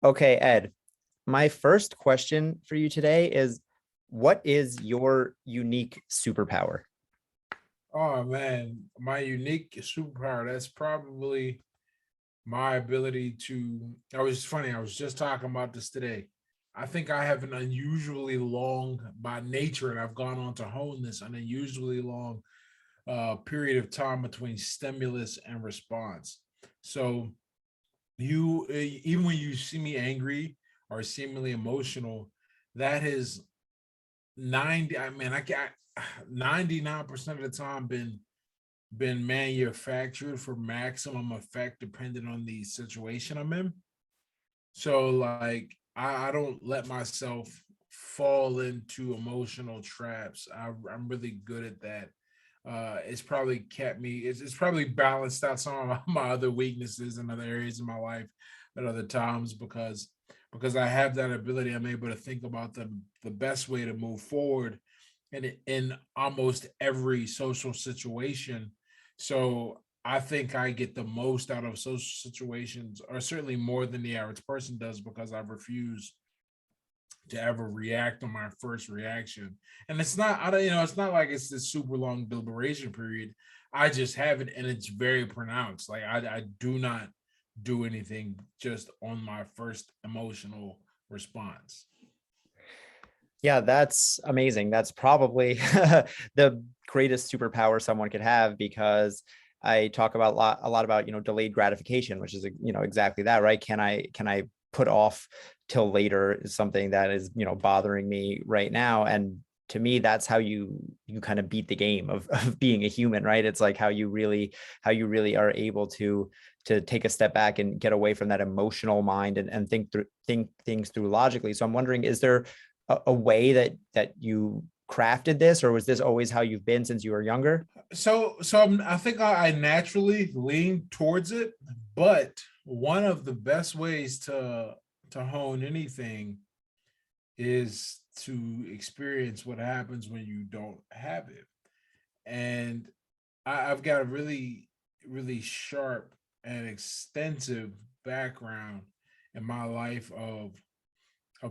Okay, Ed, my first question for you today is what is your unique superpower? Oh man, my unique superpower, that's probably my ability to. I was funny, I was just talking about this today. I think I have an unusually long, by nature, and I've gone on to hone this, an unusually long period of time between stimulus and response. So even when you see me angry or seemingly emotional, that is 90. I mean, I got 99% of the time been manufactured for maximum effect depending on the situation I'm in. So like I don't let myself fall into emotional traps. I'm really good at that. It's probably kept me. It's probably balanced out some of my other weaknesses in other areas of my life at other times because I have that ability. I'm able to think about the best way to move forward in almost every social situation. So I think I get the most out of social situations, or certainly more than the average person does, because I refuse to ever react on my first reaction. And it's not, I don't, it's not like it's this super long deliberation period. I just have it, and it's very pronounced. Like I do not do anything just on my first emotional response. Yeah, that's amazing. That's probably the greatest superpower someone could have because I talk about a lot about, delayed gratification, which is, exactly that, right? Can I put off till later something that is, bothering me right now? And to me, that's how you kind of beat the game of being a human, right? It's like how you really are able to take a step back and get away from that emotional mind and think things through logically. So I'm wondering, is there a way that you crafted this, or was this always how you've been since you were younger? I think I naturally lean towards it, but one of the best ways to hone anything is to experience what happens when you don't have it. And I've got a really sharp and extensive background in my life of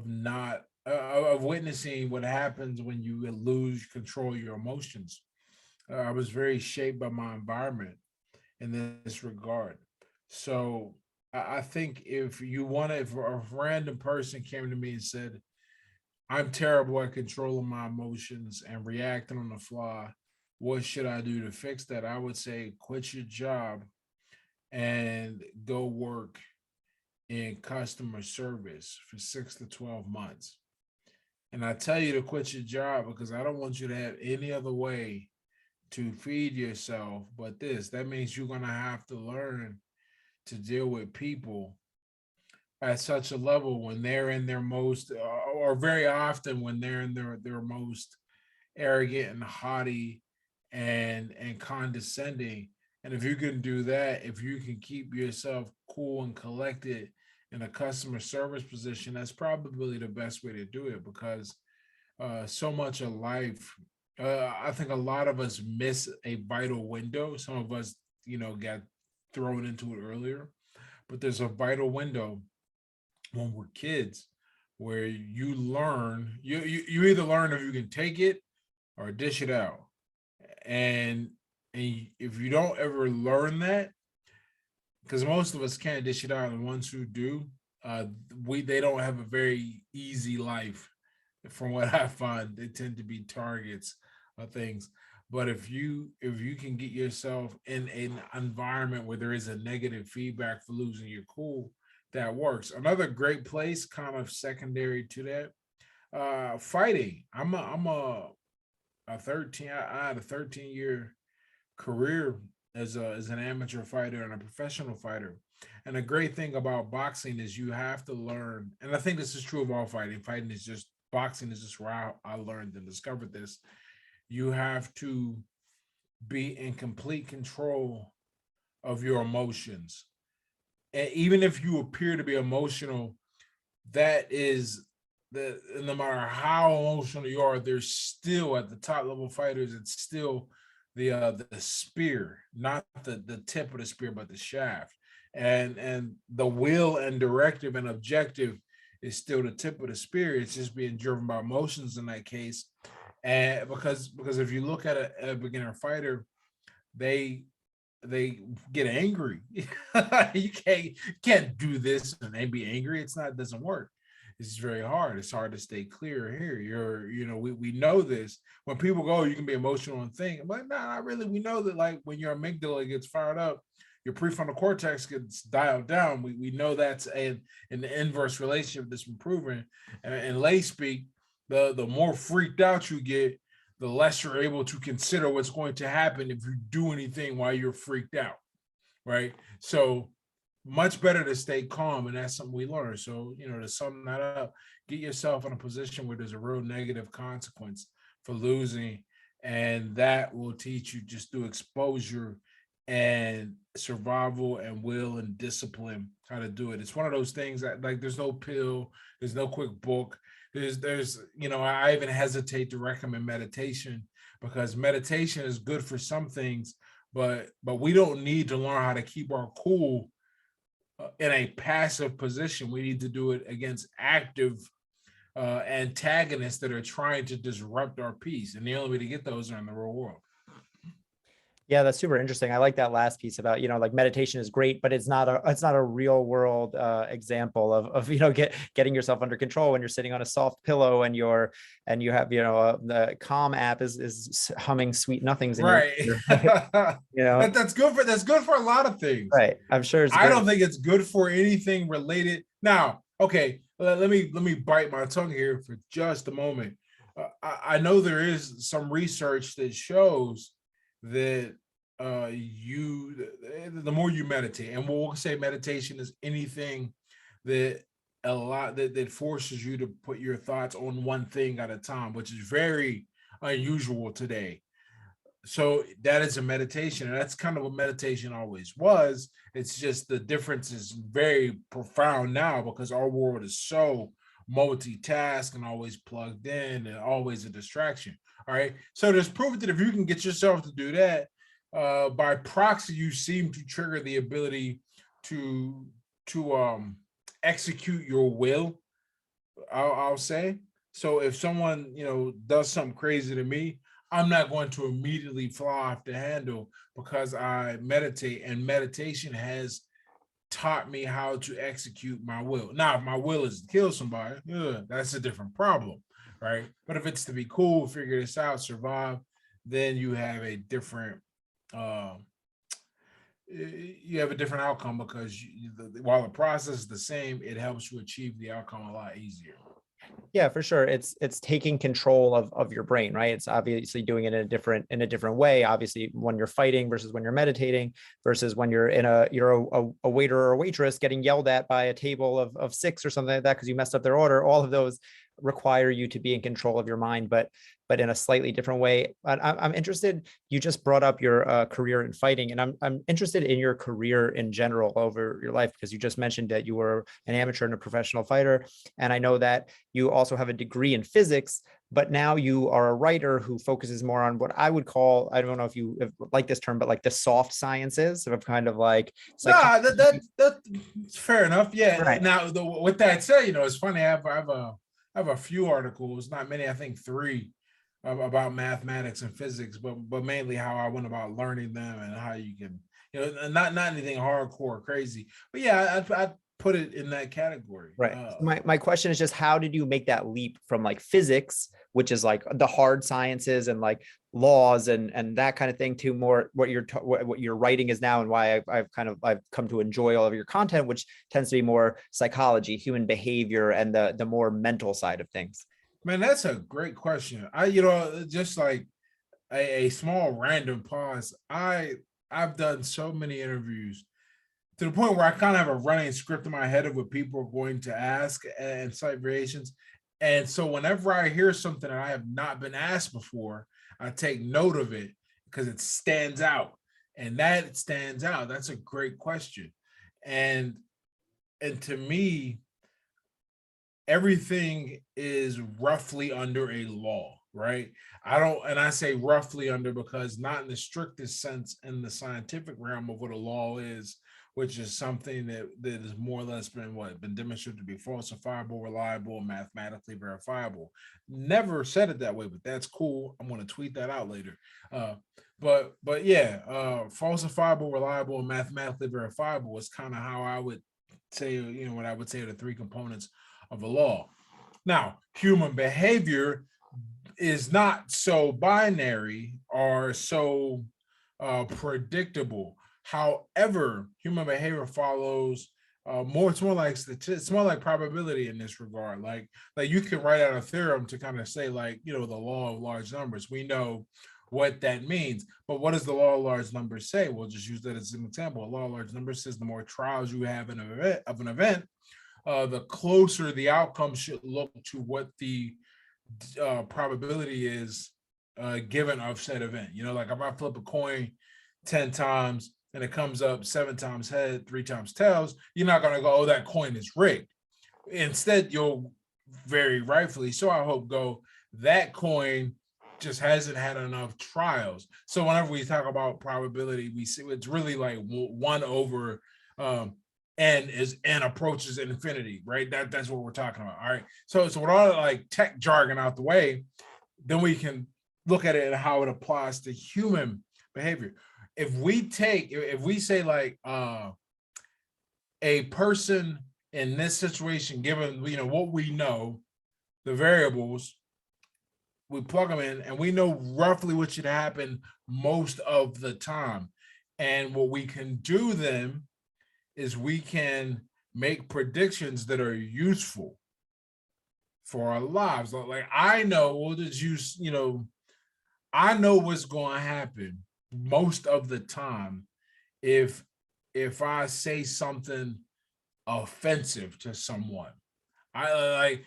not of witnessing what happens when you lose control of your emotions. I was very shaped by my environment in this regard. So I think if you want to, if a random person came to me and said, I'm terrible at controlling my emotions and reacting on the fly, what should I do to fix that? I would say quit your job and go work in customer service for 6 to 12 months. And I tell you to quit your job because I don't want you to have any other way to feed yourself but this. That means you're going to have to learn to deal with people at such a level when they're in their most, or very often when they're in their most arrogant and haughty and condescending. And if you can do that, if you can keep yourself cool and collected in a customer service position, that's probably the best way to do it because so much of life. I think a lot of us miss a vital window. Some of us, got thrown into it earlier, but there's a vital window when we're kids where you learn. You either learn if you can take it or dish it out, and and if you don't ever learn that, because most of us can't dish it out, and ones who do, uh, they don't have a very easy life from what I find. They tend to be targets of things. But if you can get yourself in an environment where there is a negative feedback for losing your cool, that works. Another great place, kind of secondary to that, fighting. I'm a 13. I had a 13-year career as an amateur fighter and a professional fighter. And the great thing about boxing is you have to learn, and I think this is true of all fighting. Fighting is just boxing is just where I learned and discovered this. You have to be in complete control of your emotions. And even if you appear to be emotional, that is the no matter how emotional you are, there's still at the top level fighters, it's still the spear, not the tip of the spear, but the shaft. and the will and directive and objective is still the tip of the spear. It's just being driven by emotions in that case. And because if you look at a beginner fighter, they they get angry. You can't do this and then be angry. It doesn't work. It's very hard. It's hard to stay clear here. We know this. When people go, you can be emotional and think. I'm like, nah, not really. We know that, like, when your amygdala gets fired up, your prefrontal cortex gets dialed down. We know that's an inverse relationship that's been proven. And in lay speak, the more freaked out you get, the less you're able to consider what's going to happen if you do anything while you're freaked out, right? So much better to stay calm, and that's something we learn. So, to sum that up, get yourself in a position where there's a real negative consequence for losing, and that will teach you just through exposure and survival and will and discipline how to do it. It's one of those things that, like, there's no pill, there's no quick book. I even hesitate to recommend meditation, because meditation is good for some things, but we don't need to learn how to keep our cool in a passive position. We need to do it against active antagonists that are trying to disrupt our peace, and the only way to get those are in the real world. Yeah, that's super interesting. I like that last piece about, like meditation is great, but it's not a real world example of getting yourself under control when you're sitting on a soft pillow and you have, the Calm app is humming sweet nothings in your Right. ear. That's good for a lot of things. Right. I'm sure it's I great. don't think it's good for anything related. Now, okay, let me bite my tongue here for just a moment. I know there is some research that shows that the more you meditate, and we'll say meditation is anything that that forces you to put your thoughts on one thing at a time, which is very unusual today. So that is a meditation, and that's kind of what meditation always was. It's just the difference is very profound now, because our world is so multitask and always plugged in and always a distraction. All right, so there's proof that if you can get yourself to do that, by proxy, you seem to trigger the ability to execute your will. I'll say. So if someone, does something crazy to me, I'm not going to immediately fly off the handle, because I meditate, and meditation has taught me how to execute my will. Now, if my will is to kill somebody, that's a different problem, right? But if it's to be cool, figure this out, survive, then uh, you have a different outcome, because while the process is the same, it helps you achieve the outcome a lot easier. Yeah, for sure. It's taking control of your brain, right? It's obviously doing it in a different way. Obviously, when you're fighting versus when you're meditating versus when you're a waiter or a waitress getting yelled at by a table of six or something like that because you messed up their order. All of those require you to be in control of your mind, but in a slightly different way. I'm interested. You just brought up your career in fighting, and I'm interested in your career in general over your life, because you just mentioned that you were an amateur and a professional fighter, and I know that you also have a degree in physics, but now you are a writer who focuses more on what I would call, I don't know if you like this term, but like the soft sciences of kind of like Nah, psychology. that's fair enough. Yeah. Right. Now, with that said, it's funny. I have a few articles, not many. I think three, about mathematics and physics, but mainly how I went about learning them, and how you can, not anything hardcore crazy. But yeah, I put it in that category. Right. My question is just, how did you make that leap from like physics, which is like the hard sciences and like laws and that kind of thing, to more what your writing is now, and why I've come to enjoy all of your content, which tends to be more psychology, human behavior, and the more mental side of things. Man, that's a great question. Just like a small random pause. I've done so many interviews, to the point where I kind of have a running script in my head of what people are going to ask and slight variations. And so whenever I hear something that I have not been asked before, I take note of it, because it stands out. And that it stands out. That's a great question. And and to me, everything is roughly under a law, right? And I say roughly under, because not in the strictest sense in the scientific realm of what a law is, which is something that has more or less been demonstrated to be falsifiable, reliable, and mathematically verifiable. Never said it that way, but that's cool. I'm going to tweet that out later. Uh, but yeah, falsifiable, reliable, and mathematically verifiable is kind of how I would say, what I would say are the three components of a law. Now, human behavior is not so binary or so predictable. However, human behavior follows more. It's more like it's more like probability in this regard. Like you can write out a theorem to kind of say, like, the law of large numbers. We know what that means, but what does the law of large numbers say? We'll just use that as an example. A law of large numbers says the more trials you have in an event, the closer the outcome should look to what the probability is given of said event. Like if I flip a coin 10 times and it comes up 7 times head, 3 times tails, you're not going to go, oh, that coin is rigged. Instead, you'll very rightfully, so I hope, go, that coin just hasn't had enough trials. So whenever we talk about probability, we see it's really like 1 over n approaches infinity, right? That's what we're talking about. All right. So with all the like tech jargon out the way, then we can look at it and how it applies to human behavior. If we say like a person in this situation, given what we know, the variables, we plug them in and we know roughly what should happen most of the time. And what we can do then is we can make predictions that are useful for our lives. Like I know, we'll just use, I know what's going to happen most of the time if I say something offensive to someone. I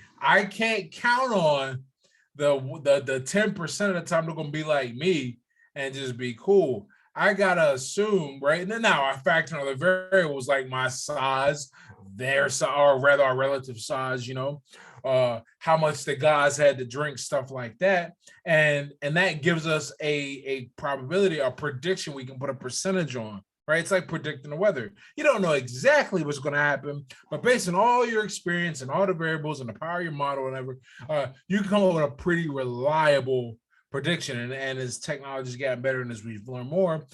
can't count on the 10% of the time they're gonna be like me and just be cool. I gotta assume, right? And then now I factor in other variables like my size, their size, or rather our relative size, how much the guys had to drink, stuff like that. And that gives us a probability, a prediction we can put a percentage on, right? It's like predicting the weather. You don't know exactly what's going to happen, but based on all your experience and all the variables and the power of your model, whatever, you can come up with a pretty reliable prediction. And as technology's gotten better and as we've learned more,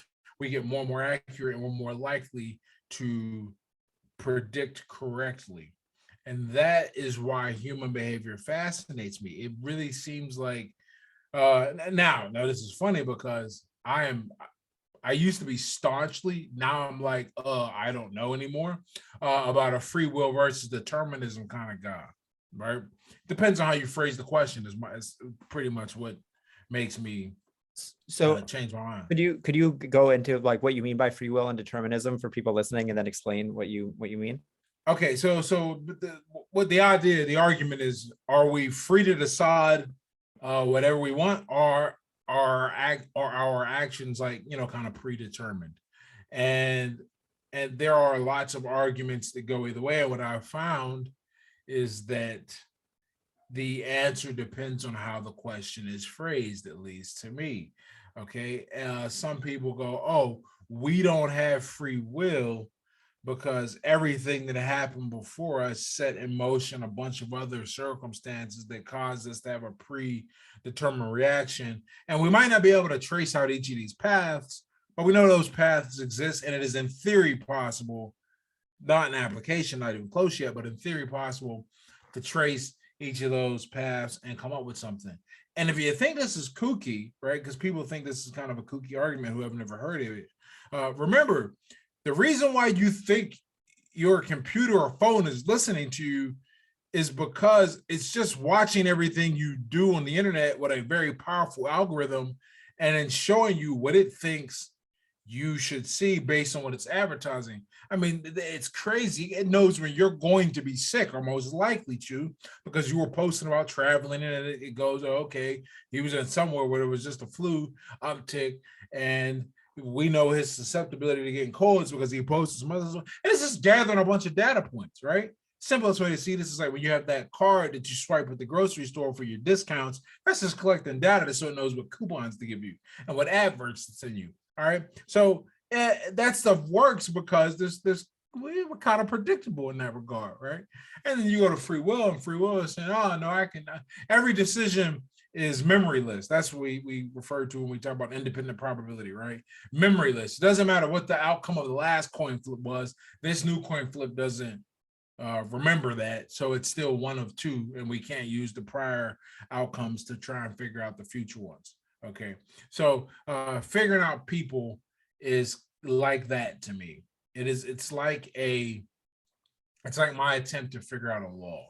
we get more and more accurate and we're more likely to predict correctly. And that is why human behavior fascinates me. It really seems like now this is funny because I used to be staunchly, now I'm like, I don't know anymore, about a free will versus determinism kind of guy, right? Depends on how you phrase the question is pretty much what makes me So change my mind. could you go into like what you mean by free will and determinism for people listening, and then explain what you mean? Okay, so what the argument is, are we free to decide whatever we want, or our actions, like, kind of predetermined? And there are lots of arguments that go either way. And what I've found is that the answer depends on how the question is phrased, at least to me. Okay, some people go, oh, we don't have free will because everything that happened before us set in motion a bunch of other circumstances that caused us to have a predetermined reaction. And we might not be able to trace out each of these paths, but we know those paths exist, and it is in theory possible, not in application, not even close yet, but in theory possible to trace each of those paths and come up with something. And if you think this is kooky, right, because people think this is kind of a kooky argument who have never heard of it, remember, the reason why you think your computer or phone is listening to you is because it's just watching everything you do on the internet with a very powerful algorithm and then showing you what it thinks you should see based on what it's advertising. I mean, it's crazy. It knows when you're going to be sick or most likely to, because you were posting about traveling, and it goes, oh, okay, he was in somewhere where it was just a flu uptick, and we know his susceptibility to getting colds because he posted some other stuff. And it's just gathering a bunch of data points, right? Simplest way to see this is like when you have that card that you swipe at the grocery store for your discounts. That's just collecting data so it knows what coupons to give you and what adverts to send you. All right. So that stuff works because there's we were kind of predictable in that regard, right? And then you go to free will, and free will is saying, "Oh no, I can." Every decision is memoryless. That's what we refer to when we talk about independent probability, right? Memoryless. It doesn't matter what the outcome of the last coin flip was. This new coin flip doesn't remember that, so it's still one of two, and we can't use the prior outcomes to try and figure out the future ones. Okay, so figuring out people is like that to me. It's like my attempt to figure out a law.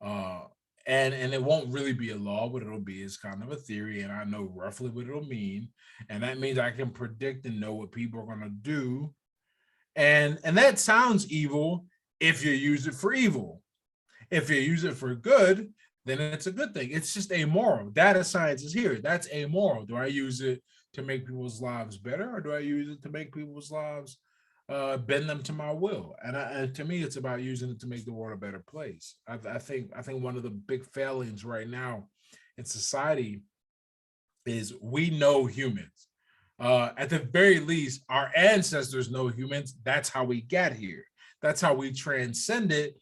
Uh and it won't really be a law. What it'll be is kind of a theory, and I know roughly what it'll mean. And that means I can predict and know what people are gonna do. And that sounds evil if you use it for evil. If you use it for good, then it's a good thing. It's just amoral. Data science is here. That's amoral. Do I use it to make people's lives better, or do I use it to make people's lives bend them to my will? And to me, it's about using it to make the world a better place. I think one of the big failings right now in society is we know humans. At the very least, our ancestors know humans. That's how we got here. That's how we transcended,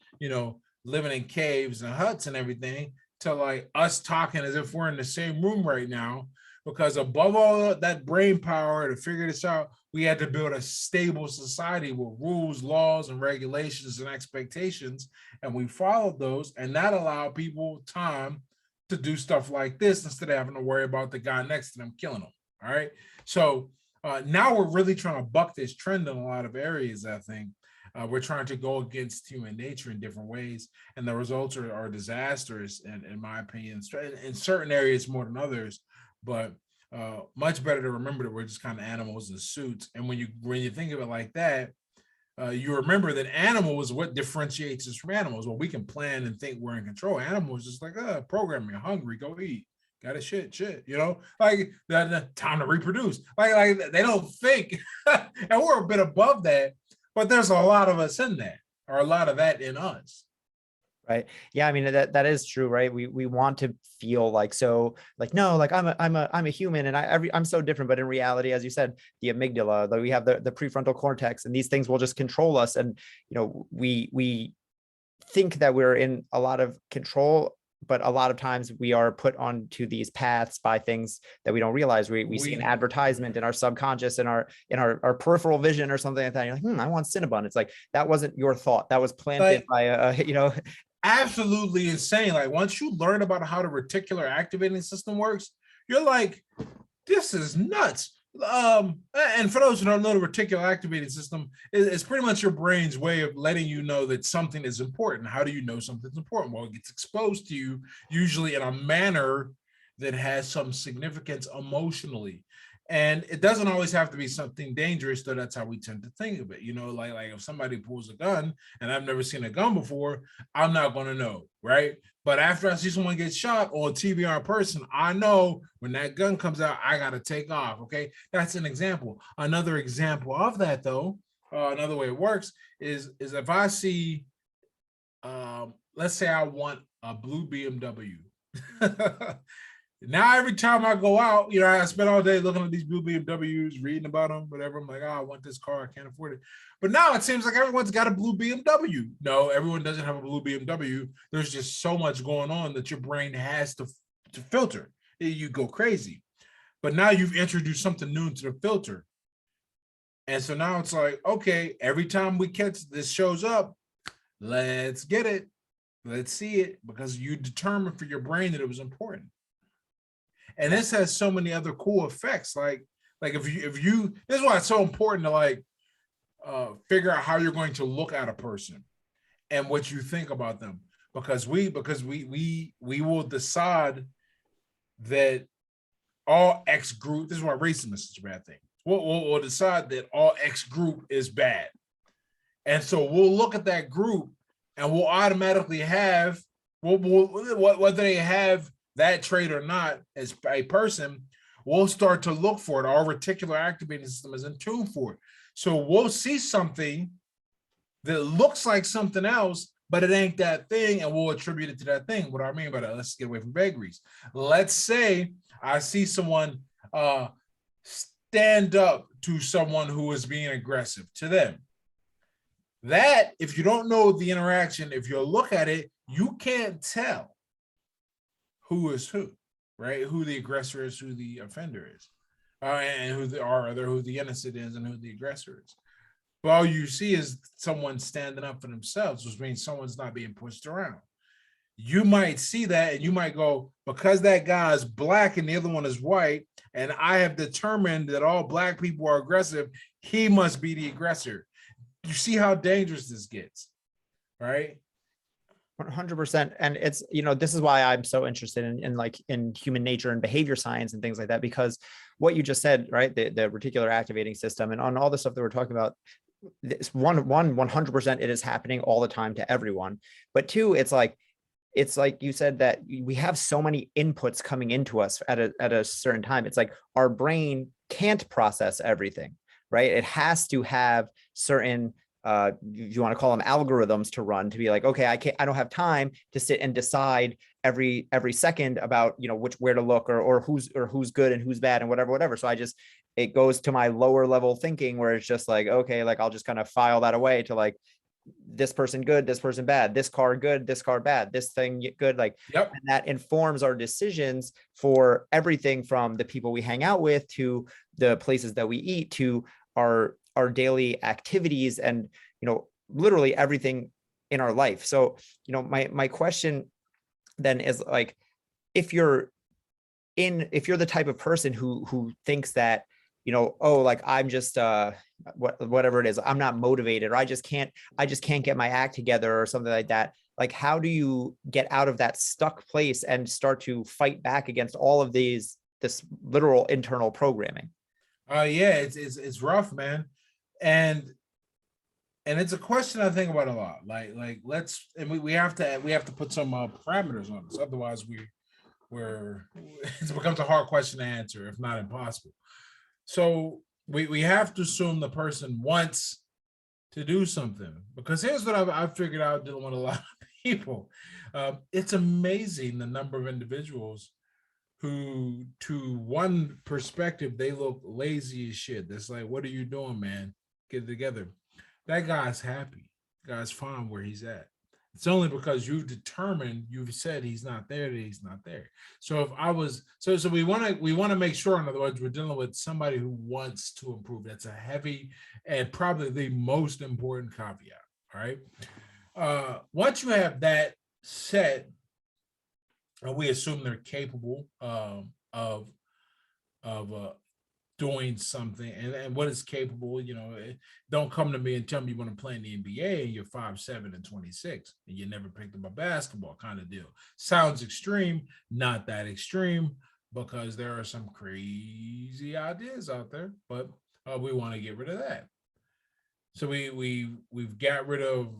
living in caves and huts and everything, to like us talking as if we're in the same room right now. Because above all that brain power to figure this out, we had to build a stable society with rules, laws, and regulations and expectations. And we followed those, and that allowed people time to do stuff like this instead of having to worry about the guy next to them killing them. All right. So now we're really trying to buck this trend in a lot of areas, I think. We're trying to go against human nature in different ways, and the results are disastrous, in my opinion, in certain areas more than others. But much better to remember that we're just kind of animals in suits. And when you think of it like that, you remember that animal is what differentiates us from animals. Well, we can plan and think we're in control. Animals just like, program me, hungry, go eat. Got a shit, like that time to reproduce. Like they don't think, and we're a bit above that, but there's a lot of us in that, or a lot of that in us. Right. Yeah. I mean, that is true, right? We want to feel like, so like, no, like I'm a human, and I'm so different. But in reality, as you said, the amygdala, we have the prefrontal cortex, and these things will just control us. And, we think that we're in a lot of control, but a lot of times we are put onto these paths by things that we don't realize. We see an advertisement in our subconscious, in our peripheral vision or something like that. And you're like, I want Cinnabon. It's like, that wasn't your thought. That was planted by absolutely insane. Like once you learn about how the reticular activating system works, you're like, this is nuts. And for those who don't know, the reticular activating system is pretty much your brain's way of letting you know that something is important. How do you know something's important? Well, it gets exposed to you usually in a manner that has some significance emotionally. And it doesn't always have to be something dangerous, though. That's how we tend to think of it. Like if somebody pulls a gun and I've never seen a gun before, I'm not going to know, right? But after I see someone get shot on TV or in person, I know when that gun comes out, I got to take off. Okay, that's an example. Another example of that, though, another way it works is if I see, let's say I want a blue BMW. Now every time I go out, I spend all day looking at these blue BMWs, reading about them, whatever. I'm like, I want this car, I can't afford it. But now it seems like everyone's got a blue BMW. No, everyone doesn't have a blue BMW. There's just so much going on that your brain has to filter. You go crazy. But now you've introduced something new into the filter. And so now it's like, okay, every time we catch this shows up, let's get it. Let's see it, because you determined for your brain that it was important. And this has so many other cool effects. Like if you this is why it's so important to like figure out how you're going to look at a person and what you think about them, because we will decide that all X group. This is why racism is such a bad thing. We'll decide that all X group is bad, and so we'll look at that group and we'll automatically have whether they have that trait or not as a person, we'll start to look for it. Our reticular activating system is in tune for it. So we'll see something that looks like something else, but it ain't that thing, and we'll attribute it to that thing. What do I mean by that? Let's get away from vagaries. Let's say I see someone stand up to someone who is being aggressive to them. That, if you don't know the interaction, if you look at it, you can't tell who is who, right? Who the aggressor is, who the offender is, and who the innocent is, and who the aggressor is. But all you see is someone standing up for themselves, which means someone's not being pushed around. You might see that and you might go, because that guy is black and the other one is white, and I have determined that all black people are aggressive, he must be the aggressor. You see how dangerous this gets, right? 100%. And it's, this is why I'm so interested in like in human nature and behavior science and things like that, because what you just said, right, the reticular activating system and on all the stuff that we're talking about, this 100% it is happening all the time to everyone. But two, it's like you said that we have so many inputs coming into us at a certain time. It's like our brain can't process everything, right? It has to have certain you want to call them algorithms to run, to be like, okay, I don't have time to sit and decide every second about where to look or who's good and who's bad and whatever. So it goes to my lower level thinking where it's just like, okay, like I'll just kind of file that away to like, this person good, this person bad, this car good, this car bad, this thing good, like, Yep. and that informs our decisions for everything from the people we hang out with to the places that we eat to our daily activities and literally everything in our life. So my question then is like, if you're the type of person who thinks that oh, like I'm just whatever it is, I'm not motivated, or I just can't get my act together or something like that, like how do you get out of that stuck place and start to fight back against all of this literal internal programming? Yeah, it's rough, man. And it's a question I think about a lot. Like let's, and we have to put some parameters on this. Otherwise we're it becomes a hard question to answer, if not impossible. So we have to assume the person wants to do something, because here's what I've figured out dealing with a lot of people. It's amazing the number of individuals who, to one perspective, they look lazy as shit. That's like, what are you doing, man? Get it together. That guy's happy. Guy's fine where he's at. It's only because you've said he's not there, that he's not there. So if I was, so we want to make sure, in other words, we're dealing with somebody who wants to improve. That's a heavy and probably the most important caveat. All right. Once you have that set, and we assume they're capable of doing something, and what is capable, don't come to me and tell me you want to play in the NBA and you're 5'7" and 26 and you never picked up a basketball, kind of deal. Sounds extreme, not that extreme, because there are some crazy ideas out there, but we want to get rid of that. So we've got rid of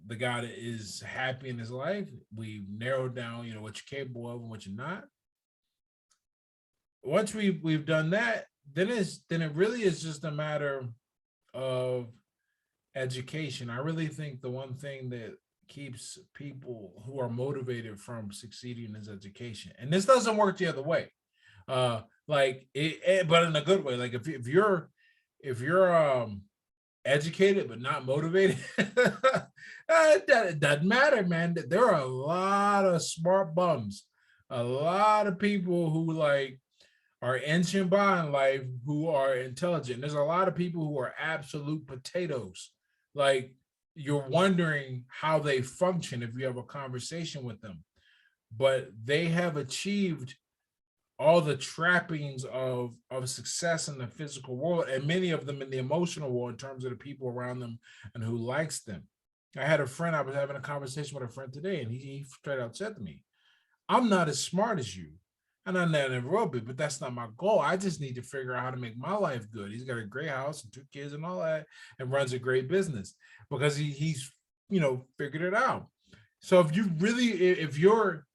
the guy that is happy in his life. We've narrowed down, what you're capable of and what you're not. Once we've done that, then it really is just a matter of education. I really think the one thing that keeps people who are motivated from succeeding is education. And this doesn't work the other way. Like but in a good way. Like if you're educated but not motivated, it doesn't matter, man. There are a lot of smart bums, a lot of people who like are inching by in life who are intelligent. There's a lot of people who are absolute potatoes. Like, you're wondering how they function if you have a conversation with them, but they have achieved all the trappings of success in the physical world, and many of them in the emotional world, in terms of the people around them and who likes them. I had a friend, I was having a conversation with a friend today, and he straight out said to me, I'm not as smart as you, and I never will be, but that's not my goal. I just need to figure out how to make my life good. He's got a great house and 2 kids and all that, and runs a great business because he's figured it out. So if you're,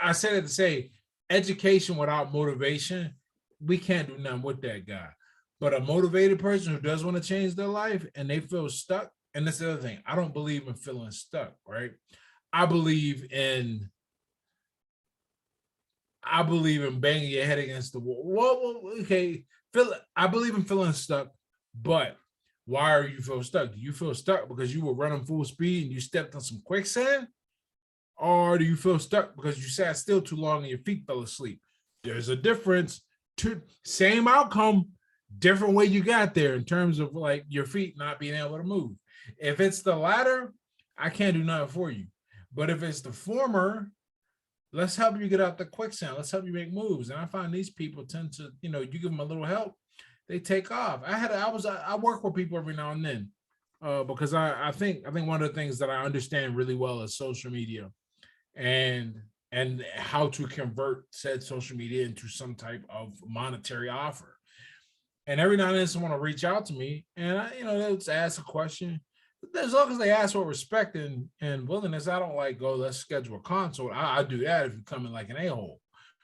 I said it to say, education without motivation, we can't do nothing with that guy. But a motivated person who does want to change their life and they feel stuck, and that's the other thing, I don't believe in feeling stuck, right? I believe in banging your head against the wall. Well, okay, I believe in feeling stuck, but why are you feel stuck? Do you feel stuck because you were running full speed and you stepped on some quicksand? Or do you feel stuck because you sat still too long and your feet fell asleep? There's a difference. Same outcome, different way you got there in terms of like your feet not being able to move. If it's the latter, I can't do nothing for you. But if it's the former, let's help you get out the quicksand. Let's help you make moves. And I find these people tend to, you give them a little help, they take off. I work with people every now and then because I think one of the things that I understand really well is social media and how to convert said social media into some type of monetary offer. And every now and then someone will reach out to me and they'll just ask a question. As long as they ask for respect and willingness, I don't like go, let's schedule a consult. I do that if you come in like an a-hole,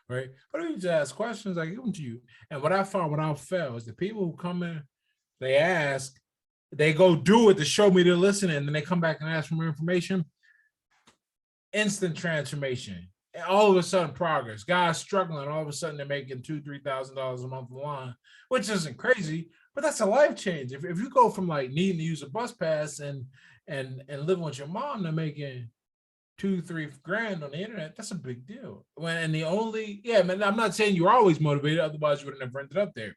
right? But if you just ask questions, I give them to you. And what I found without fail is the people who come in, they ask, they go do it to show me they're listening, and then they come back and ask for more information. Instant transformation. All of a sudden progress. Guys struggling, all of a sudden they're making $2,000-$3,000 a month online, which isn't crazy, but that's a life change. If you go from like needing to use a bus pass and living with your mom to making 2-3 grand on the internet, that's a big deal. Man, I'm not saying you're always motivated, otherwise you would have never ended up there.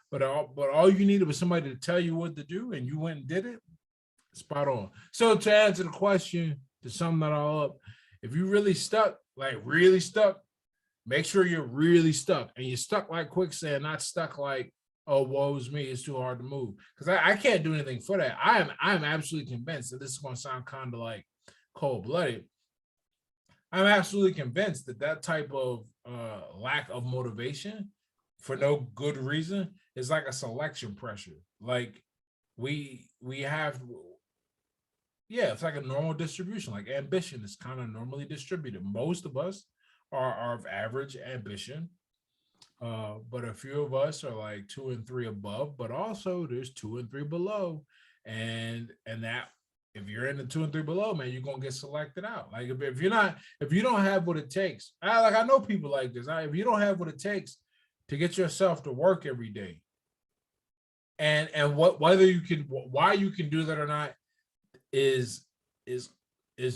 But all you needed was somebody to tell you what to do, and you went and did it. Spot on. So to answer the question, to sum that all up, if you really stuck, like really stuck, make sure you're really stuck, and you're stuck like quicksand, not stuck like, oh, woe's me, it's too hard to move. Because I can't do anything for that. I am absolutely convinced that this is going to sound kind of like cold-blooded. I'm absolutely convinced that type of lack of motivation for no good reason is like a selection pressure. Like we have, it's like a normal distribution. Like ambition is kind of normally distributed. Most of us are of average ambition, but a few of us are like 2 and 3 above. But also there's 2 and 3 below, and that if you're in the 2 and 3 below, man, you're gonna get selected out. Like if you don't have what it takes, I know people like this. If you don't have what it takes to get yourself to work every day, and why you can do that or not is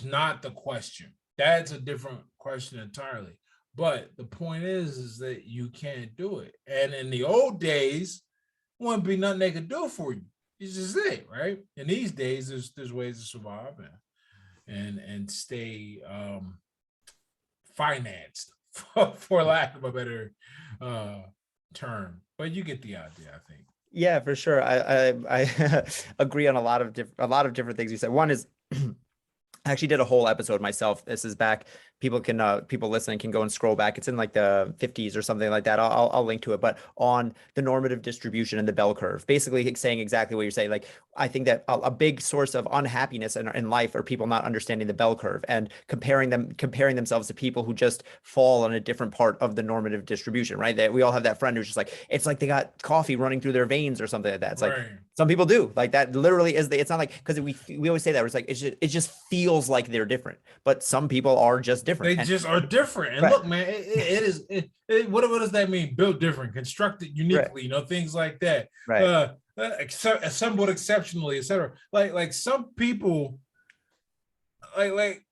not the question. That's a different question entirely. But the point is that you can't do it. And in the old days, wouldn't be nothing they could do for you. It's just it, right? In these days, there's ways to survive and stay financed, for lack of a better term. But you get the idea, I think. Yeah, for sure. I agree on a lot of different things you said. One is I actually did a whole episode myself. This is back. People listening can go and scroll back. It's in like the 50s or something like that. I'll link to it. But on the normative distribution and the bell curve, basically saying exactly what you're saying. Like I think that a big source of unhappiness in life are people not understanding the bell curve and comparing themselves to people who just fall on a different part of the normative distribution. Right? That we all have that friend who's just like, it's like they got coffee running through their veins or something like that. It's like some people do. Like that literally is it's not like, because we always say that, it's like it just feels like they're different, but some people are just different. They just are different. And look, man, what does that mean? Built different, constructed uniquely, things like that. Right. Assembled exceptionally, etc. Like some people, like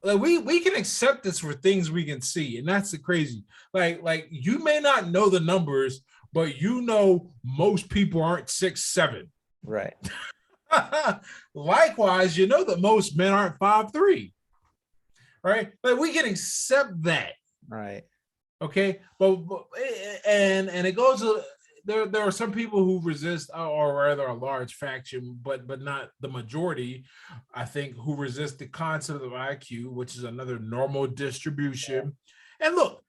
we can accept this for things we can see, and that's the crazy. Like you may not know the numbers, but most people aren't 6'7". Right. Likewise, that most men aren't 5'3". Right? Like we can accept that. Right. Okay. But and it goes there are some people who resist, or rather a large faction, but not the majority, I think, who resist the concept of IQ, which is another normal distribution. Yeah. And look,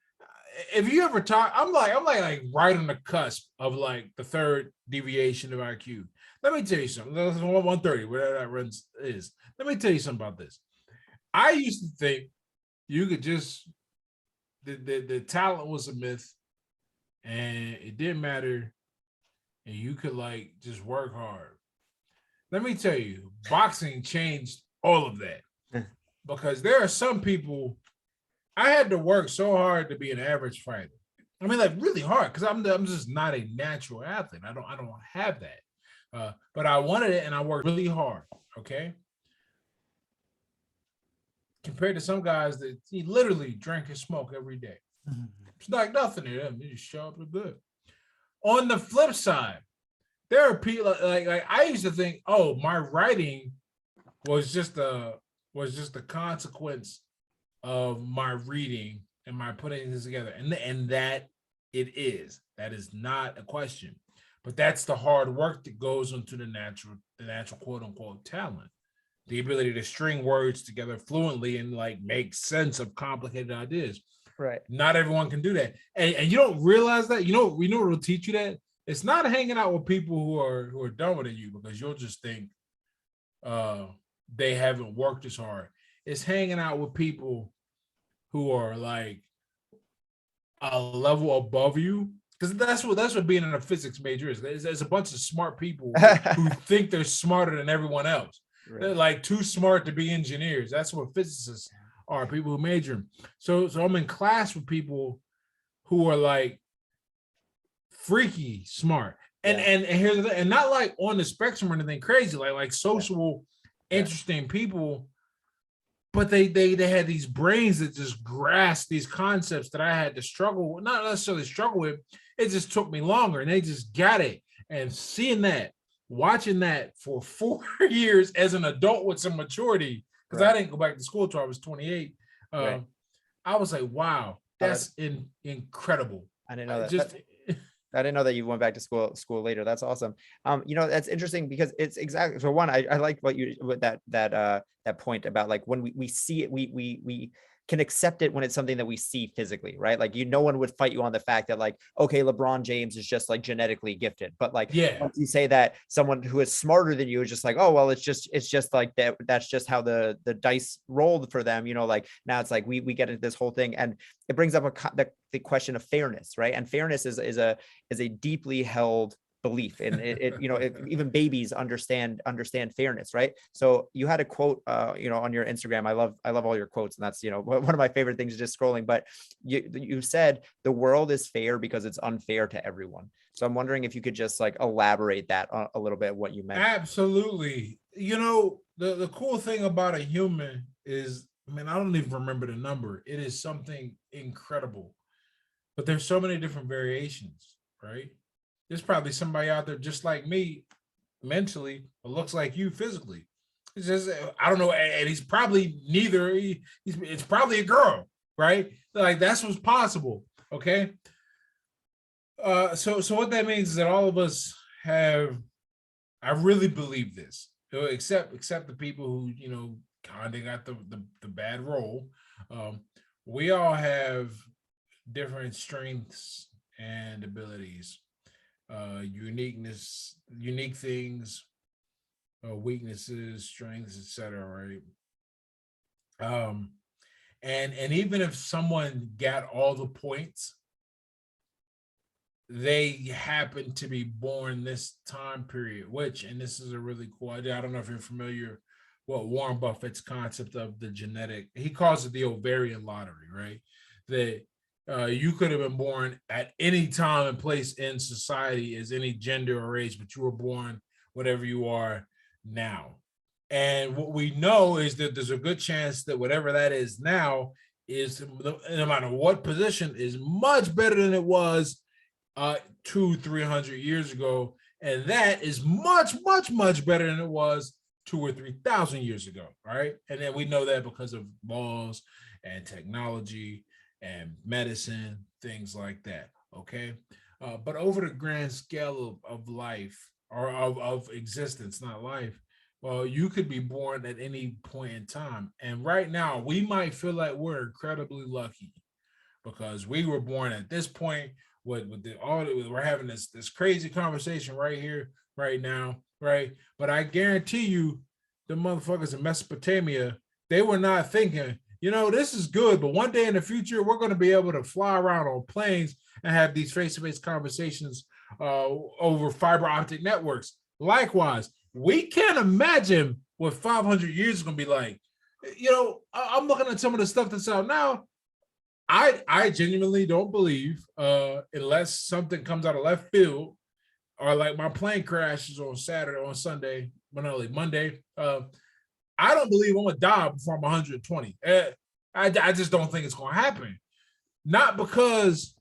if you ever talk, I'm like right on the cusp of like the third deviation of IQ. Let me tell you something. 130, whatever that runs is. Let me tell you something about this. I used to think you could just the talent was a myth, and it didn't matter, and you could like just work hard. Let me tell you, boxing changed all of that, because there are some people. I had to work so hard to be an average fighter. I mean, like really hard because I'm just not a natural athlete. I don't have that. But I wanted it and I worked really hard. Okay, compared to some guys that he literally drank and smoke every day. It's like nothing to them. They just show up and good. On the flip side, there are people like I used to think, oh, my writing was just a consequence of my reading and my putting this together, and that it is. That is not a question, but that's the hard work that goes into the natural quote unquote talent, the ability to string words together fluently and like make sense of complicated ideas. Right. Not everyone can do that, and you don't realize that. We know what will teach you that. It's not hanging out with people who are dumber than you because you'll just think uh, they haven't worked as hard. It's hanging out with people who are like a level above you because that's what being in a physics major is. There's a bunch of smart people who think they're smarter than everyone else. Right. They're like too smart to be engineers. That's what physicists are, people who major. So I'm in class with people who are like freaky smart. And here's the thing, and not like on the spectrum or anything crazy, like social, interesting people, but they had these brains that just grasp these concepts that I had to struggle, not necessarily struggle with. It just took me longer, and they just got it. And seeing that, watching that for 4 years as an adult with some maturity, because I didn't go back to school until I was 28. I was like, wow, that's incredible. I didn't know that. I didn't know that you went back to school later. That's awesome. That's interesting because it's exactly, so one, I like what that point about like when we see it, we can accept it when it's something that we see physically, right? Like, no one would fight you on the fact that like, okay, LeBron James is just like genetically gifted, but like, once you say that someone who is smarter than you is just like, oh, well, it's just like that's just how the dice rolled for them, like now it's like we get into this whole thing, and it brings up the question of fairness, right? And fairness is a deeply held belief in it. Even babies understand fairness, right? So you had a quote on your Instagram. I love all your quotes, and that's one of my favorite things, just scrolling, but you said the world is fair because it's unfair to everyone. So I'm wondering if you could just like elaborate that a little bit, what you meant. Absolutely. The cool thing about a human is, I don't even remember the number. It is something incredible, but there's so many different variations, right? There's probably somebody out there just like me mentally, but looks like you physically. It's just, I don't know. And he's probably neither. It's probably a girl, right? Like that's what's possible. Okay. So what that means is that all of us have, I really believe this, except the people who, kind of got the bad role. We all have different strengths and abilities, unique things, weaknesses, strengths, etc. Right? And even if someone got all the points, they happen to be born this time period, and this is a really cool idea. I don't know if you're familiar with Warren Buffett's concept of the genetic, he calls it the ovarian lottery, right? That you could have been born at any time and place in society as any gender or age, but you were born whatever you are now. And what we know is that there's a good chance that whatever that is now is, no matter what position, is much better than it was 200-300 years ago, and that is much better than it was 2,000 or 3,000 years ago, right? And then we know that because of laws and technology and medicine, things like that. Okay, but over the grand scale of life, or of existence, not life, well, you could be born at any point in time, and right now we might feel like we're incredibly lucky because we were born at this point. We're having this crazy conversation right here, right now, right? But I guarantee you, the motherfuckers in Mesopotamia, they were not thinking, this is good, but one day in the future, we're going to be able to fly around on planes and have these face-to-face conversations over fiber optic networks. Likewise, we can't imagine what 500 years is going to be like. I'm looking at some of the stuff that's out now. I genuinely don't believe, unless something comes out of left field, or like my plane crashes on Saturday, on Sunday, when early Monday. I don't believe I'm gonna die before I'm 120. I just don't think it's gonna happen. Not because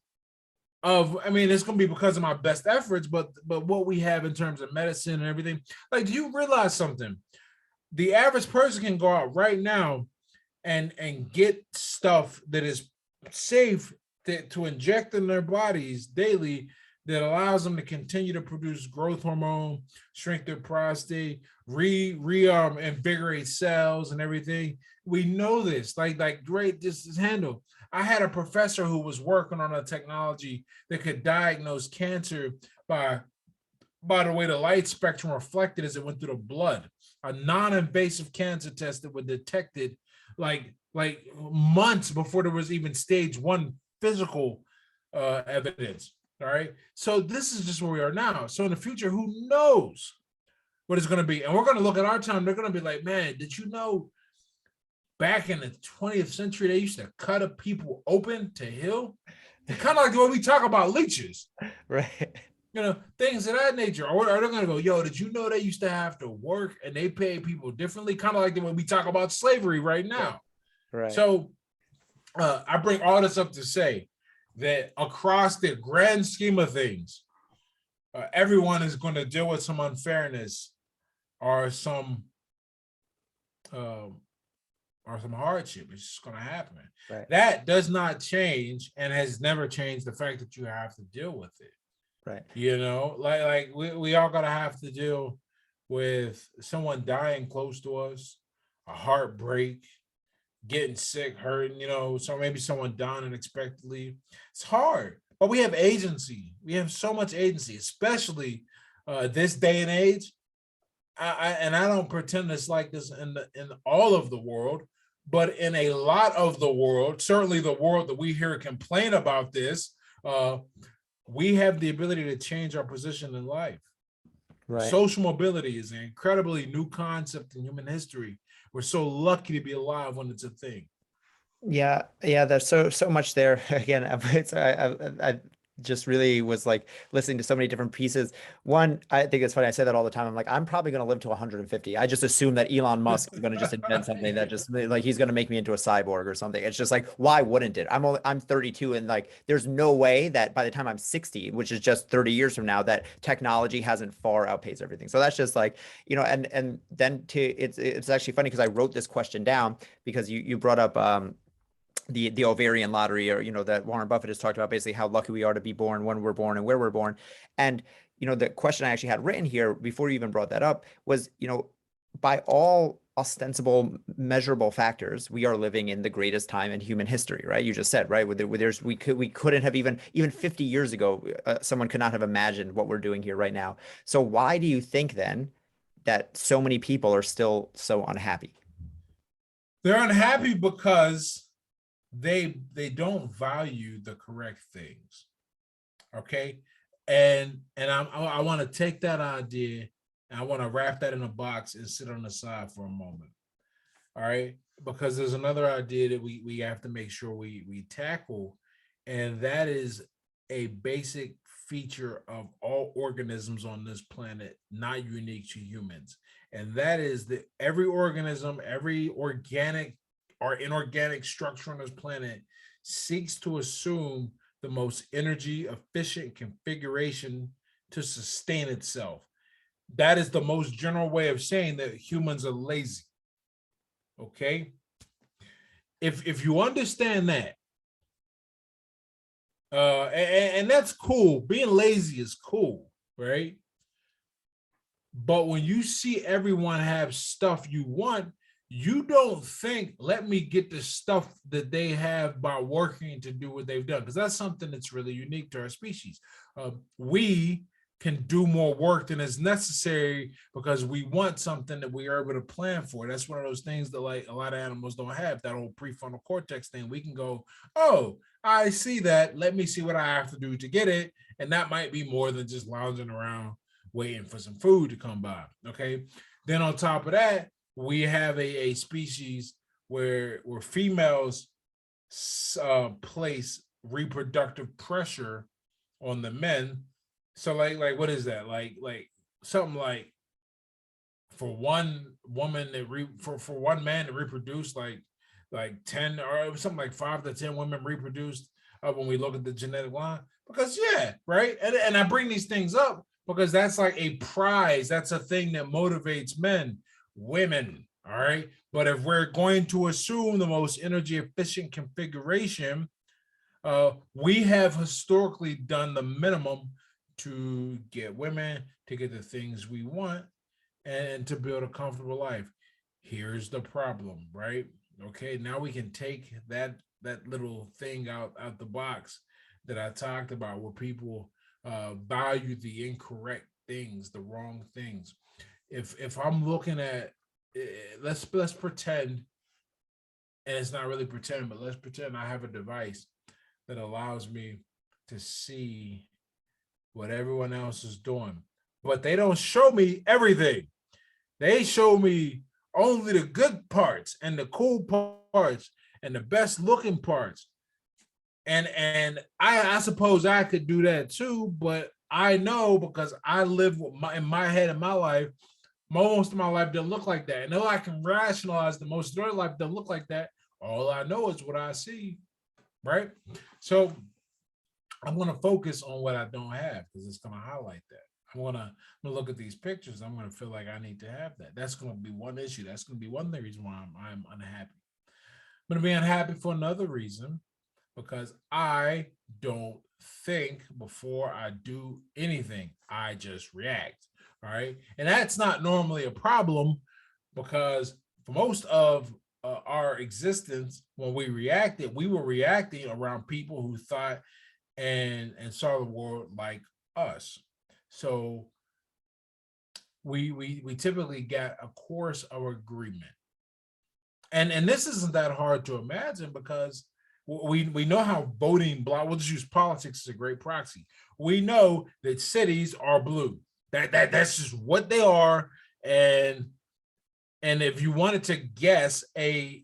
of, I mean, it's gonna be because of my best efforts, but what we have in terms of medicine and everything. Like, do you realize something? The average person can go out right now and get stuff that is safe to inject in their bodies daily, that allows them to continue to produce growth hormone, shrink their prostate, invigorate cells and everything. We know this. Like great, this is handled. I had a professor who was working on a technology that could diagnose cancer by the way the light spectrum reflected as it went through the blood. A non-invasive cancer test that was detected like months before there was even stage one physical evidence. All right. So this is just where we are now. So in the future, who knows what it's going to be? And we're going to look at our time. They're going to be like, man, did you know back in the 20th century, they used to cut up people open to heal? Kind of like the way we talk about leeches. Right. Things of that nature. Or are they going to go, yo, did you know they used to have to work and they pay people differently? Kind of like the way we talk about slavery right now. Right. So I bring all this up to say that across the grand scheme of things, everyone is going to deal with some unfairness or some hardship. It's just going to happen. Right. That does not change and has never changed the fact that you have to deal with it. Right. Like we all gotta have to deal with someone dying close to us, a heartbreak, getting sick, hurting, so maybe someone dying unexpectedly. It's hard, but we have agency. We have so much agency, especially this day and age. I don't pretend it's like this in all of the world, but in a lot of the world, certainly the world that we hear complain about this, we have the ability to change our position in life. Right. Social mobility is an incredibly new concept in human history. We're so lucky to be alive when it's a thing. Yeah, there's so much there. Again, I just really was like listening to so many different pieces. One, I think it's funny. I say that all the time. I'm like, I'm probably going to live to 150. I just assume that Elon Musk is going to just invent something that just like he's going to make me into a cyborg or something. It's just like, why wouldn't it? I'm 32, and like, there's no way that by the time I'm 60, which is just 30 years from now, that technology hasn't far outpaced everything. So that's just like, and then it's actually funny because I wrote this question down because you brought up the ovarian lottery, or that Warren Buffett has talked about, basically how lucky we are to be born, when we're born, and where we're born. And the question I actually had written here before you even brought that up was, by all ostensible measurable factors, we are living in the greatest time in human history, right? You just said, right? We couldn't have even 50 years ago, someone could not have imagined what we're doing here right now. So why do you think then that so many people are still so unhappy? They're unhappy because they don't value the correct things. Okay. And I want to take that idea and I want to wrap that in a box and sit on the side for a moment. All right. Because there's another idea that we have to make sure we tackle, and that is a basic feature of all organisms on this planet, not unique to humans. And that is that every organism, every organic or inorganic structure on this planet seeks to assume the most energy efficient configuration to sustain itself. That is the most general way of saying that humans are lazy. Okay. If you understand that, and that's cool. Being lazy is cool, right? But when you see everyone have stuff you want, you don't think, let me get the stuff that they have by working to do what they've done, because that's something that's really unique to our species. We can do more work than is necessary because we want something that we are able to plan for. That's one of those things that like a lot of animals don't have, that old prefrontal cortex thing. We can go, oh, I see that. Let me see what I have to do to get it. And that might be more than just lounging around waiting for some food to come by. Okay. Then on top of that, we have a species where females place reproductive pressure on the men. So like what is that? Like something like for one woman that for one man to reproduce like 10 or something like 5 to 10 women reproduced when we look at the genetic line. Because yeah, right. And I bring these things up because that's like a prize. That's a thing that motivates men, women. All right. But if we're going to assume the most energy efficient configuration, we have historically done the minimum to get women to get the things we want and to build a comfortable life. Here's the problem, right? Okay, now we can take that little thing out the box that I talked about, where people value the incorrect things, the wrong things. If I'm looking at, let's pretend, and it's not really pretend, but let's pretend I have a device that allows me to see what everyone else is doing, but they don't show me everything. They show me only the good parts and the cool parts and the best looking parts. And I suppose I could do that too, but I know because I live with in my head in my life, most of my life doesn't look like that. And though I can rationalize the most of their life doesn't look like that, all I know is what I see, right? So I'm going to focus on what I don't have because it's going to highlight that. I'm gonna look at these pictures. I'm gonna feel like I need to have that. That's gonna be one issue. That's gonna be one of the reasons why I'm unhappy. I'm gonna be unhappy for another reason because I don't think before I do anything. I just react. All right, and that's not normally a problem because for most of our existence, when we reacted, we were reacting around people who thought and saw the world like us. So we typically get a course of agreement, and this isn't that hard to imagine because we know how voting block. We'll just use politics as a great proxy. We know that cities are blue. That's just what they are, and if you wanted to guess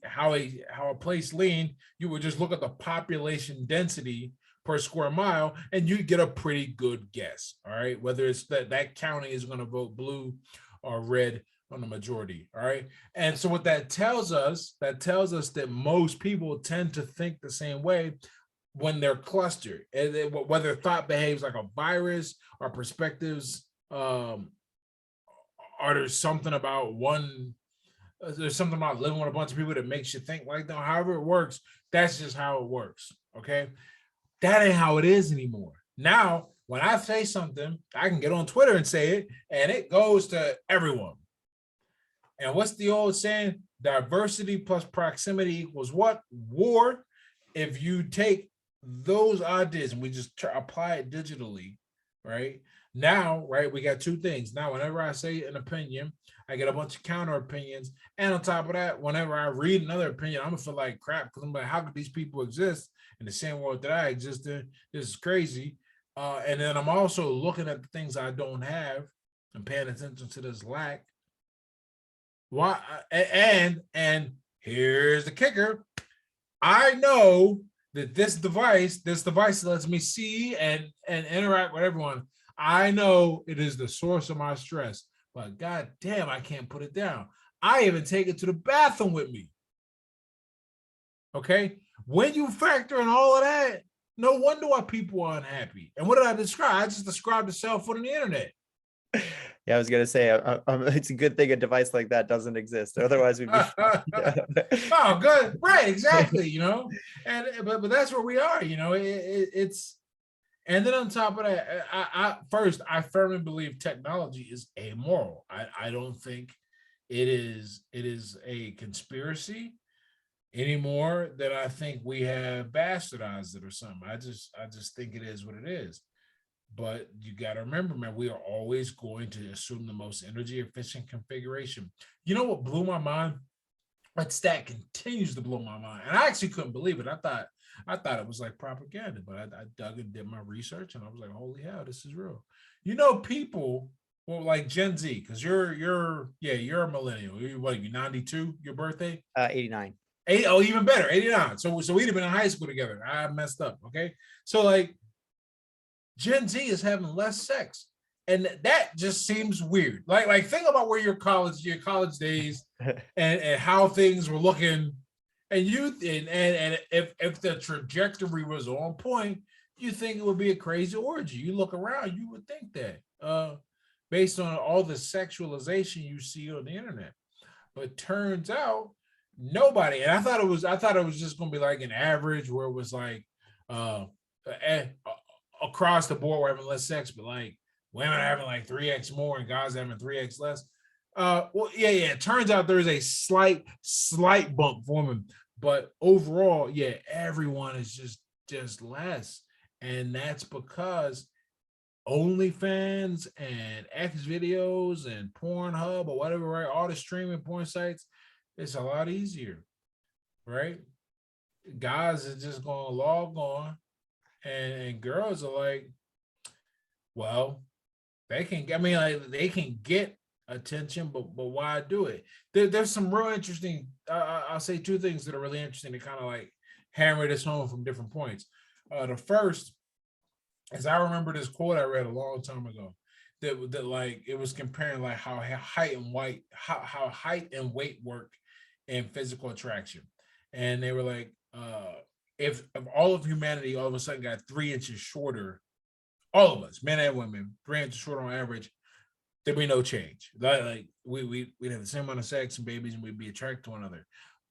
how a place leaned, you would just look at the population density per square mile, and you get a pretty good guess. All right, whether it's that county is going to vote blue or red on the majority. All right, and so what that tells us that most people tend to think the same way when they're clustered, and whether thought behaves like a virus or perspectives. Or there's something about one there's something about living with a bunch of people that makes you think like that. However it works, that's just how it works. Okay. That ain't how it is anymore. Now, when I say something, I can get on Twitter and say it, and it goes to everyone. And what's the old saying? Diversity plus proximity equals what? War. If you take those ideas and we just apply it digitally, right? Now, right, we got two things. Now, whenever I say an opinion, I get a bunch of counter opinions. And on top of that, whenever I read another opinion, I'm gonna feel like crap because I'm like, how could these people exist in the same world that I exist in? This is crazy. And then I'm also looking at the things I don't have and paying attention to this lack. Why? And here's the kicker. I know that this device lets me see and interact with everyone. I know it is the source of my stress, but god damn, I can't put it down. I even take it to the bathroom with me. Okay. When you factor in all of that, no wonder why people are unhappy. And what did I describe? I just described the cell phone and the internet. Yeah, I was gonna say it's a good thing a device like that doesn't exist. Otherwise, we'd be Oh, good, right? Exactly. And but that's where we are. It's and then on top of that, I firmly believe technology is amoral. I don't think it is a conspiracy anymore than I think we have bastardized it or something. I just think it is what it is. But you got to remember, man, we are always going to assume the most energy efficient configuration. You know what blew my mind? That stat continues to blow my mind, and I actually couldn't believe it. I thought it was like propaganda, but I dug and did my research, and I was like, holy hell, this is real. People, well, like Gen Z, because you're a millennial. You 92? Your birthday? 89. even better, 89. So we'd have been in high school together. I messed up. Okay. So like Gen Z is having less sex. And that just seems weird. Like think about where your college days and how things were looking and and if the trajectory was on point, you think it would be a crazy orgy. You look around, you would think that based on all the sexualization you see on the internet. But turns out nobody. And I thought it was just gonna be like an average where it was like uh, uh across the board we're having less sex, but like women are having like 3x more and guys having 3x less. Well, yeah. It turns out there's a slight bump for women, but overall, yeah, everyone is just less, and that's because OnlyFans and X videos and Pornhub or whatever, right? All the streaming porn sites, it's a lot easier, right? Guys are just going to log on, and girls are like, well, they can. I mean, like they can get attention, but why do it? There's some real interesting. I'll say two things that are really interesting to kind of like hammer this home from different points. The first, as I remember this quote I read a long time ago, that like it was comparing like how height and weight work in physical attraction, and they were like, if all of humanity all of a sudden got 3 inches shorter, all of us, men and women, 3 inches shorter on average, there'd be no change. Like we'd have the same amount of sex and babies, and we'd be attracted to one another.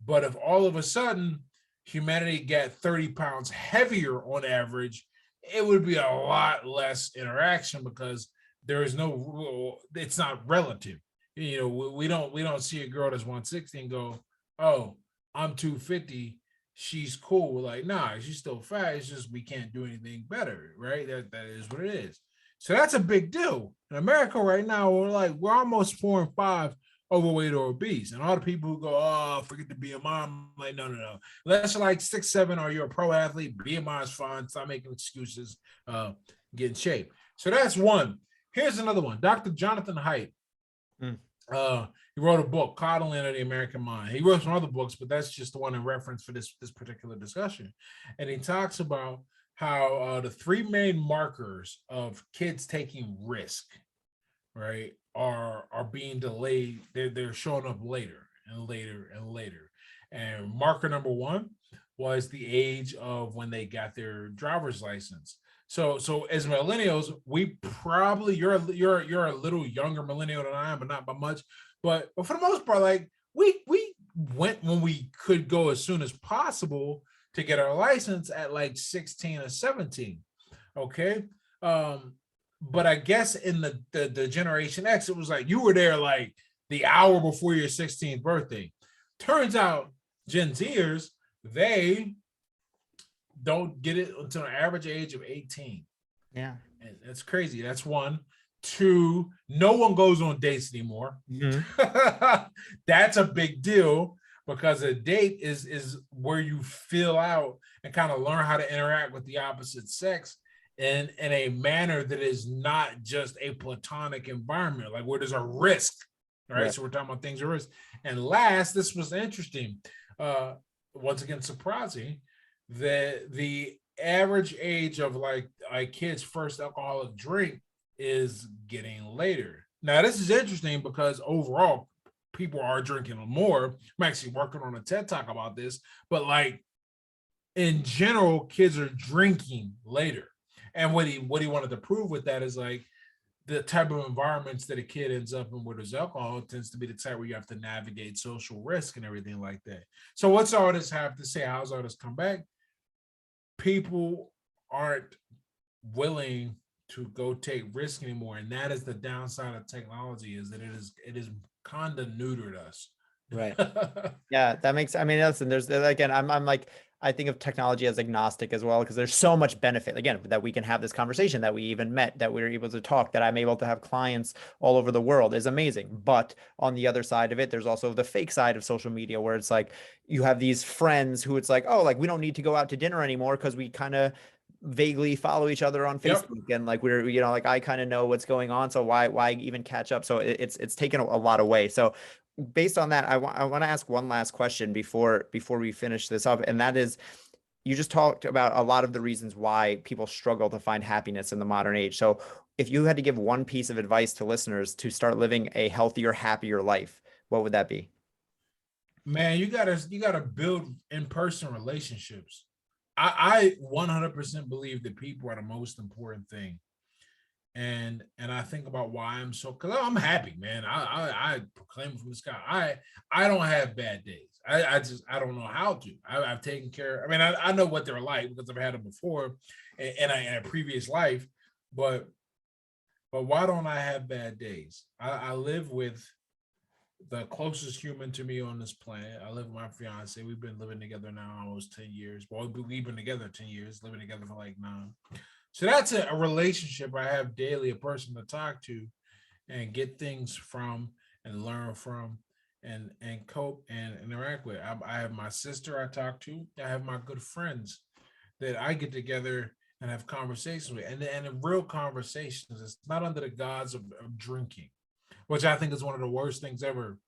But if all of a sudden humanity got 30 pounds heavier on average, it would be a lot less interaction because there is no, it's not relative. You know, we don't see a girl that's 160 and go, oh, I'm 250. She's cool. We're like, nah, she's still fat. It's just we can't do anything better, right? That is what it is. So that's a big deal. In America right now, we're almost 4 and 5 overweight or obese. And all the people who go, oh, forget the BMI. I'm like, no. Unless you're like 6'7" or you're a pro athlete, BMI is fine. Stop making excuses. Get in shape. So that's one. Here's another one. Dr. Jonathan Haidt. Mm. He wrote a book, Coddling of the American Mind. He wrote some other books, but that's just the one in reference for this particular discussion. And he talks about how the three main markers of kids taking risk, right, are being delayed. They're showing up later and later and later. And marker number one was the age of when they got their driver's license. So as millennials, we probably you're a little younger millennial than I am, but not by much. But for the most part, like we went when we could go as soon as possible to get our license at like 16 or 17. Okay. But I guess in the Generation X, it was like you were there like the hour before your 16th birthday. Turns out Gen Zers, they don't get it until an average age of 18. Yeah. And that's crazy. That's one. Two, no one goes on dates anymore. Mm-hmm. That's a big deal because a date is where you feel out and kind of learn how to interact with the opposite sex in a manner that is not just a platonic environment, like where there's a risk, right? So we're talking about things at risk. And last, this was interesting. Once again, surprising, that the average age of like kids' first alcoholic drink is getting later. Now, this is interesting because overall, people are drinking more. I'm actually working on a TED Talk about this, but like in general, kids are drinking later. And what he wanted to prove with that is like the type of environments that a kid ends up in where there's alcohol tends to be the type where you have to navigate social risk and everything like that. So what's all this have to say? How's all this come back? People aren't willing to go take risk anymore, and that is the downside of technology, is that it is kind of neutered us. Right. Yeah, that makes, I mean, listen, there's again, I'm like, I think of technology as agnostic as well, because there's so much benefit, again, that we can have this conversation, that we even met, that we were able to talk, that I'm able to have clients all over the world is amazing. But on the other side of it, there's also the fake side of social media where it's like you have these friends who it's like, oh, like we don't need to go out to dinner anymore because we kind of vaguely follow each other on Facebook. And like we're, you know, like I kind of know what's going on, so why even catch up? So it's taken a lot away. So based on that, I want to ask one last question before we finish this up, and that is, you just talked about a lot of the reasons why people struggle to find happiness in the modern age. So, if you had to give one piece of advice to listeners to start living a healthier, happier life, what would that be? Man, you gotta build in-person relationships. I 100% believe that people are the most important thing. And I think about why I'm so, because I'm happy, man. I proclaim from the sky. I don't have bad days. I don't know how to. I've taken care. I mean, I know what they're like because I've had them before, in a previous life. But why don't I have bad days? I live with the closest human to me on this planet. I live with my fiance. We've been living together now almost 10 years. Well, we've been together 10 years, living together for like 9. So that's a relationship I have daily, a person to talk to and get things from and learn from and cope and interact with. I have my sister I talk to. I have my good friends that I get together and have conversations with. And in real conversations, it's not under the gods of drinking, which I think is one of the worst things ever.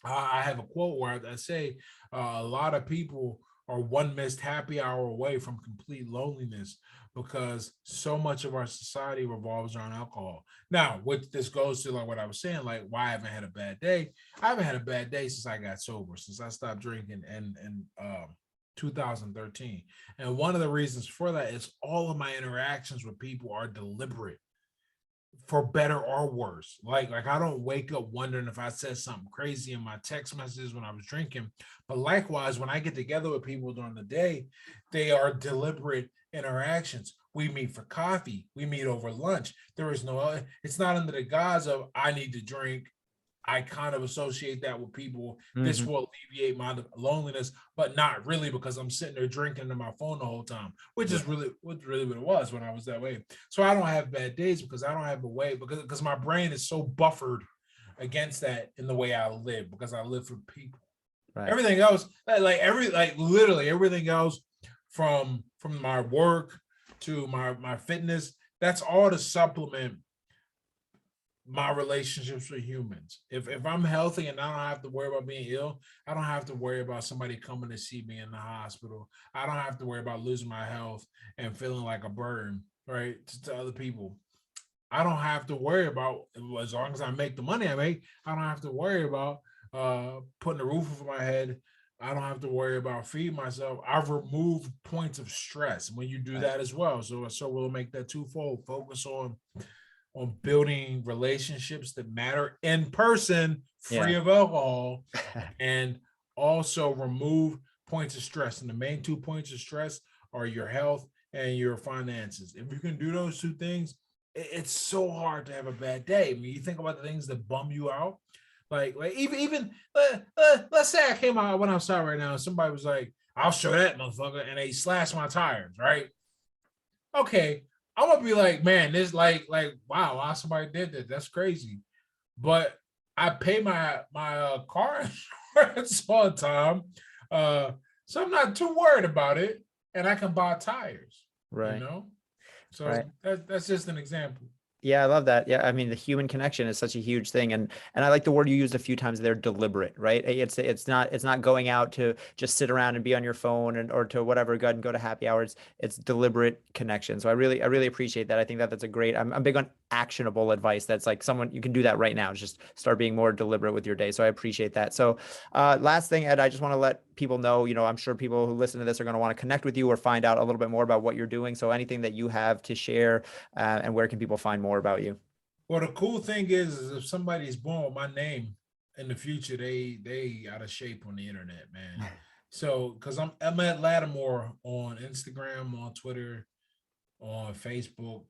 I have a quote where I say a lot of people are one missed happy hour away from complete loneliness because so much of our society revolves around alcohol. Now, what this goes to, like what I was saying, like why I haven't had a bad day. I haven't had a bad day since I got sober, since I stopped drinking in 2013. And one of the reasons for that is all of my interactions with people are deliberate, for better or worse. Like I don't wake up wondering if I said something crazy in my text messages when I was drinking. But likewise, when I get together with people during the day, they are deliberate interactions. We meet for coffee. We meet over lunch. There is no, it's not under the guise of I need to drink. I kind of associate that with people. This Hmm. will alleviate my loneliness, but not really, because I'm sitting there drinking on my phone the whole time, which is Right. really what it was when I was that way. So I don't have bad days because I don't have a way, because my brain is so buffered against that in the way I live, because I live for people. Right. Everything else, like literally everything else, from my work to my fitness, that's all to supplement my relationships with humans. If I'm healthy and I don't have to worry about being ill, I don't have to worry about somebody coming to see me in the hospital. I don't have to worry about losing my health and feeling like a burden, right, to other people. I don't have to worry about, as long as I make the money I make, I don't have to worry about putting a roof over my head. I don't have to worry about feeding myself. I've removed points of stress when you do Right. that as well. So we'll make that twofold. Focus on building relationships that matter in person, free Yeah. of alcohol, and also remove points of stress. And the main 2 points of stress are your health and your finances. If you can do those 2 things, it's so hard to have a bad day. I mean, you think about the things that bum you out. Like even let's say I came out, I went outside right now, and somebody was like, "I'll show that motherfucker," and they slashed my tires, right? Okay, I'm gonna be like, man, this wow, somebody did that. That's crazy. But I pay my car insurance on time, uh, so I'm not too worried about it, and I can buy tires. You Right. know, Right. so that's just an example. Yeah, I love that. Yeah, I mean, the human connection is such a huge thing, and I like the word you used a few times there, deliberate, right? It's not going out to just sit around and be on your phone and or to whatever, go and go to happy hours. It's deliberate connection. So I really appreciate that. I think that that's a great. I'm big on actionable advice. That's like someone you can do that right now. Just start being more deliberate with your day. So I appreciate that. So, last thing, Ed, I just want to let people know. I'm sure people who listen to this are going to want to connect with you or find out a little bit more about what you're doing. So anything that you have to share, and where can people find more about you? Well, the cool thing is if somebody's born with my name in the future, they out of shape on the internet, man. So because I'm at Lattimore on Instagram, on Twitter, on Facebook,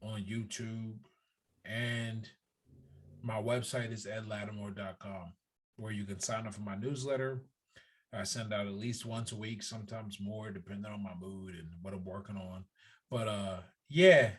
on YouTube, and my website is edlattimore.com, where you can sign up for my newsletter. I send out at least once a week, sometimes more, depending on my mood and what I'm working on. But yeah,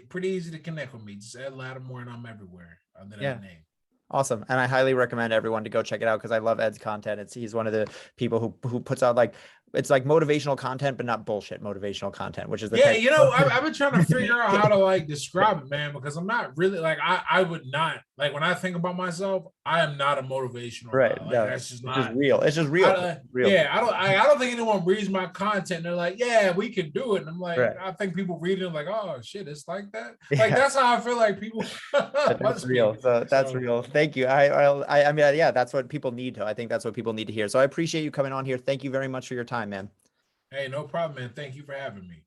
pretty easy to connect with me. Just Ed Lattimore, and I'm everywhere under Yeah. that name. Awesome. And I highly recommend everyone to go check it out because I love Ed's content. He's one of the people who puts out like it's like motivational content, but not bullshit motivational content, which is the Yeah, type you know, I've been trying to figure out how of to like describe it, man, because I'm not really like I would not like when I think about myself, I am not a motivational right. guy. Like No, that's just it's just not. real. It's just real. It's real. Yeah, I don't think anyone reads my content. And they're like, yeah, we can do it. And I'm like, Right. I think people read it like, oh shit, it's like that. Like Yeah. that's how I feel like people That's must be. real. So that's So real. Thank you. I mean, yeah, that's what people need to. I think that's what people need to hear. So I appreciate you coming on here. Thank you very much for your time, man. hey, no problem, man. Thank you for having me.